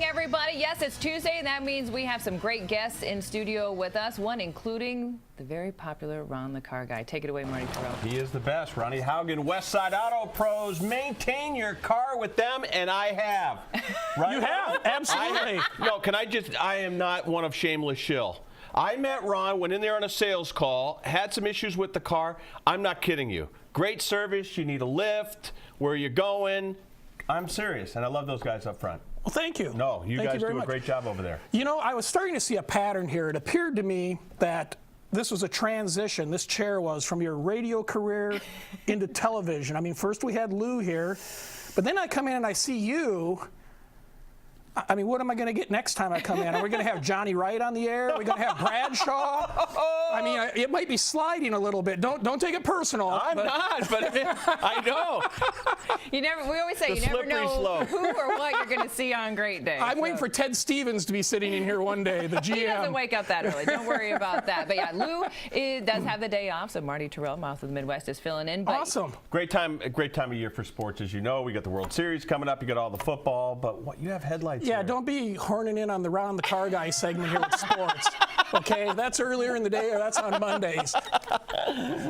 Everybody, yes, it's Tuesday, and that means we have some great guests in studio with us, one including the very popular Ron the Car Guy. Take it away, Marty Terrell. He is the best. Ronnie Haugen, Westside Auto Pros. Maintain your car with them, and I have. Right? You have, absolutely. I am not one of shameless shill. I met Ron, went in there on a sales call, had some issues with the car. I'm not kidding you. Great service. You need a lift. Where are you going? I'm serious, and I love those guys up front. Well, thank you. No, you guys do a great job over there. You know, I was starting to see a pattern here. It appeared to me that this was a transition, this chair was, from your radio career into television. I mean, first we had Lou here, but then I come in and I see you. I mean, what am I going to get next time I come in? Are we going to have Johnny Wright on the air? Are we going to have Bradshaw? I mean, it might be sliding a little bit. Don't take it personal. I'm not, but I know. We always say you never know who or what you're going to see on great days. I'm waiting for Ted Stevens to be sitting in here one day, the GM. He doesn't wake up that early. Don't worry about that. But yeah, Lou does have the day off, so Marty Terrell, Mouth of the Midwest, is filling in. But awesome. Great time of year for sports, as you know. We got the World Series coming up. You got all the football, but what you have headlights. Yeah, here. Don't be horning in on the Ron the Car Guy segment here with sports. Okay, that's earlier in the day, or that's on Mondays.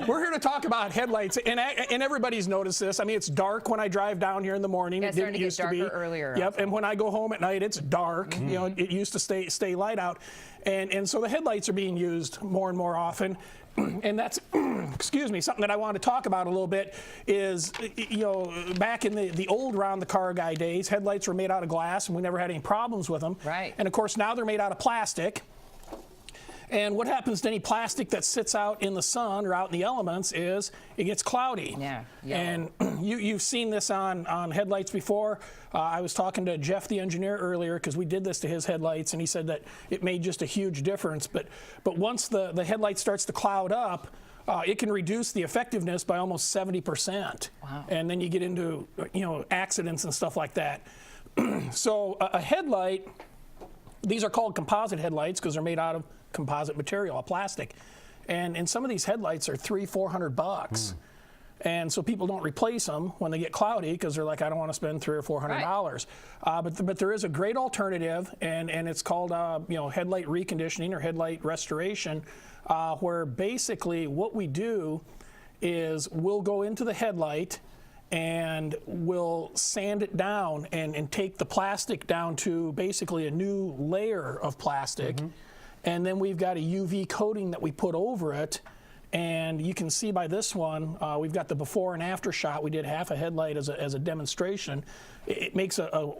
We're here to talk about headlights, and everybody's noticed this. I mean, it's dark when I drive down here in the morning. It didn't used to be earlier. Yep, and when I go home at night, it's dark. You know, it used to stay light out, and so the headlights are being used more and more often. And that's, excuse me, something that I want to talk about a little bit is, you know, back in the old Ron the Car Guy days, headlights were made out of glass and we never had any problems with them. Right. And of course now they're made out of plastic. And what happens to any plastic that sits out in the sun or out in the elements is it gets cloudy. Yeah. And you've seen this on headlights before. I was talking to Jeff, the engineer, earlier because we did this to his headlights, and he said that it made just a huge difference. But once the headlight starts to cloud up, it can reduce the effectiveness by almost 70%. Wow. And then you get into accidents and stuff like that. So a headlight, these are called composite headlights because they're made out of composite material, a plastic, and some of these headlights are $300-400. And so people don't replace them when they get cloudy because they're like, I don't want to spend $300 or $400. Right. But there is a great alternative, and it's called headlight reconditioning or headlight restoration, where basically what we do is we'll go into the headlight and we'll sand it down and take the plastic down to basically a new layer of plastic. And then we've got a UV coating that we put over it. And you can see by this one, we've got the before and after shot. We did half a headlight as a demonstration. It makes a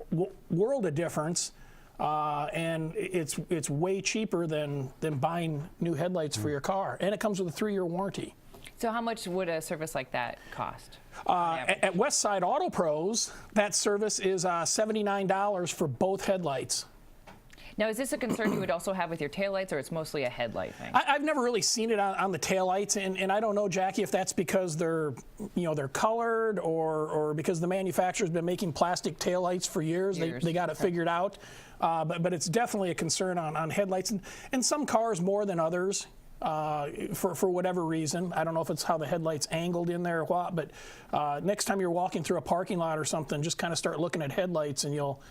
world of difference. And it's way cheaper than buying new headlights for your car. And it comes with a 3-year warranty. So how much would a service like that cost? At Westside Auto Pros, that service is $79 for both headlights. Now, is this a concern you would also have with your taillights, or it's mostly a headlight thing? I've never really seen it on the taillights, and I don't know, Jackie, if that's because they're colored or because the manufacturer's been making plastic taillights for years. They got it figured out. But it's definitely a concern on headlights, and some cars more than others. For whatever reason. I don't know if it's how the headlight's angled in there or what, but next time you're walking through a parking lot or something, just kind of start looking at headlights and you'll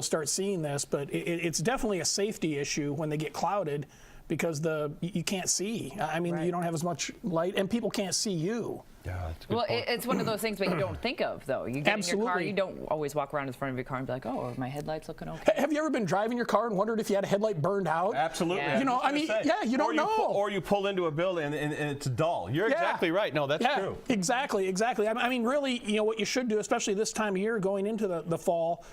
start seeing this. But it's definitely a safety issue when they get clouded because you can't see. I mean, you don't have as much light, and people can't see you. Yeah, that's a good well, point. it's one of those things, but you don't think of, though. You get Absolutely. in your car, you don't always walk around in front of your car and be like, oh, are my headlights looking okay? Have you ever been driving your car and wondered if you had a headlight burned out? Absolutely. Yeah. You know, I mean, you don't know. Or you pull into a building and it's dull. You're exactly right. No, that's true. Exactly. I mean, really, what you should do, especially this time of year going into the fall,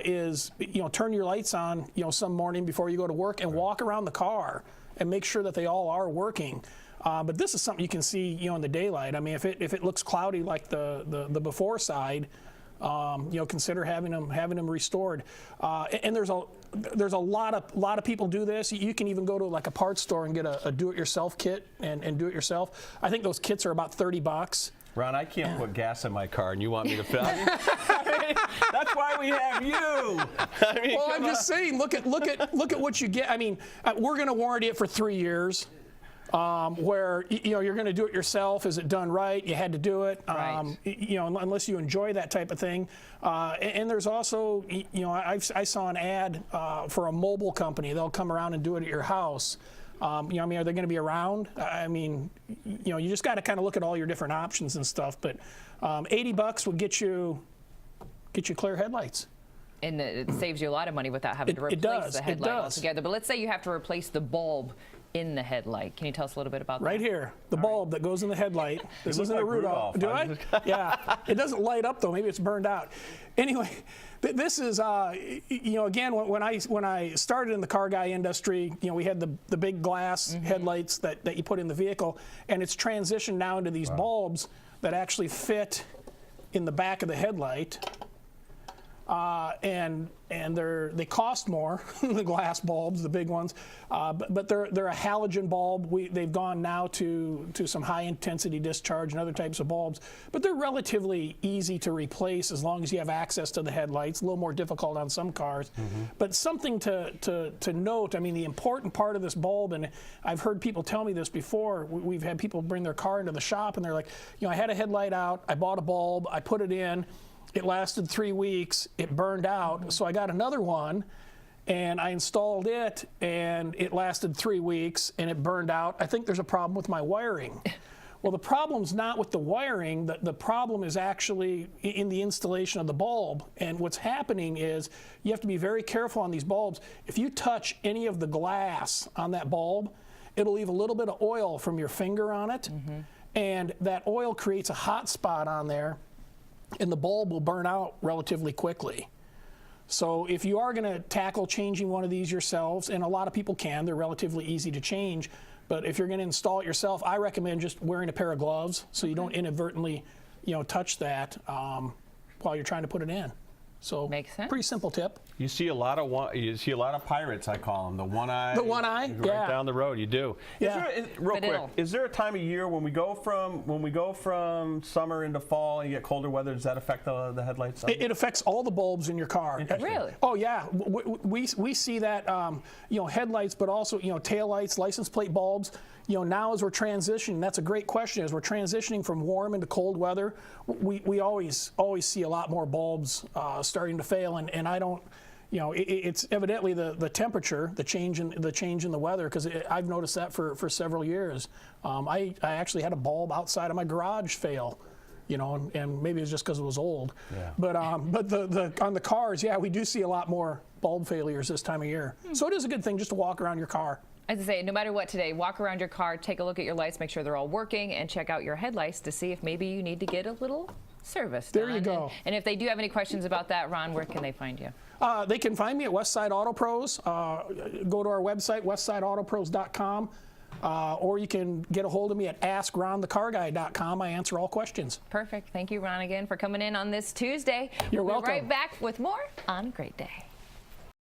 is turn your lights on some morning before you go to work and walk around the car and make sure that they all are working. But this is something you can see in the daylight. I mean, if it looks cloudy like the before side, consider having them restored. And there's a lot of people do this. You can even go to like a parts store and get a do-it-yourself kit and do it yourself. I think those kits are about $30. Ron, I can't put gas in my car, and you want me to fill? I mean, that's why we have you. Well, I'm just saying, look at what you get. I mean, we're going to warranty it for 3 years. where you're going to do it yourself. Is it done right? You had to do it. Right. Unless you enjoy that type of thing. And there's also, I saw an ad for a mobile company. They'll come around and do it at your house. Are they going to be around? You just got to kind of look at all your different options and stuff. But $80 will get you clear headlights. And it saves you a lot of money without having to replace the headlight altogether. But let's say you have to replace the bulb in the headlight. Can you tell us a little bit about that? Right here, the bulb that goes in the headlight. This isn't a Rudolph. Do I? Yeah. It doesn't light up though. Maybe it's burned out. Anyway, this is again when I started in the car guy industry, we had the big glass headlights that you put in the vehicle, and it's transitioned now into these bulbs that actually fit in the back of the headlight. And they cost more, the glass bulbs, the big ones, but they're a halogen bulb. They've gone now to some high intensity discharge and other types of bulbs, but they're relatively easy to replace as long as you have access to the headlights. A little more difficult on some cars, but something to note. The important part of this bulb, and I've heard people tell me this before. We've had people bring their car into the shop and they're like, I had a headlight out, I bought a bulb, I put it in. It lasted 3 weeks, it burned out, so I got another one, and I installed it, and it lasted 3 weeks, and it burned out. I think there's a problem with my wiring. Well, the problem's not with the wiring. The problem is actually in the installation of the bulb, and what's happening is you have to be very careful on these bulbs. If you touch any of the glass on that bulb, it'll leave a little bit of oil from your finger on it, and that oil creates a hot spot on there, and the bulb will burn out relatively quickly. So if you are going to tackle changing one of these yourselves, and a lot of people can, they're relatively easy to change, but if you're going to install it yourself, I recommend just wearing a pair of gloves so you don't inadvertently, touch that while you're trying to put it in. So makes sense. Pretty simple tip. You see a lot of pirates, I call them, the one eye. The one eye, right down the road. You do. Yeah. Real quick, is there a time of year when we go from summer into fall and you get colder weather? Does that affect the headlights? It affects all the bulbs in your car. Really? Oh yeah, we see that headlights, but also taillights, license plate bulbs. Now as we're transitioning, that's a great question. As we're transitioning from warm into cold weather, we always see a lot more bulbs starting to fail, and I don't. It's evidently the temperature, the change in the weather, because I've noticed that for several years. I actually had a bulb outside of my garage fail, and maybe it's just because it was old. Yeah. But on the cars, yeah, we do see a lot more bulb failures this time of year. So it is a good thing just to walk around your car. As I say, no matter what today, walk around your car, take a look at your lights, make sure they're all working, and check out your headlights to see if maybe you need to get a little service done. There you go. And if they do have any questions about that, Ron, where can they find you? They can find me at Westside Auto Pros. Go to our website, westsideautopros.com, or you can get a hold of me at askronthecarguy.com. I answer all questions. Perfect. Thank you, Ron, again for coming in on this Tuesday. You're welcome. We'll be right back with more on Great Day.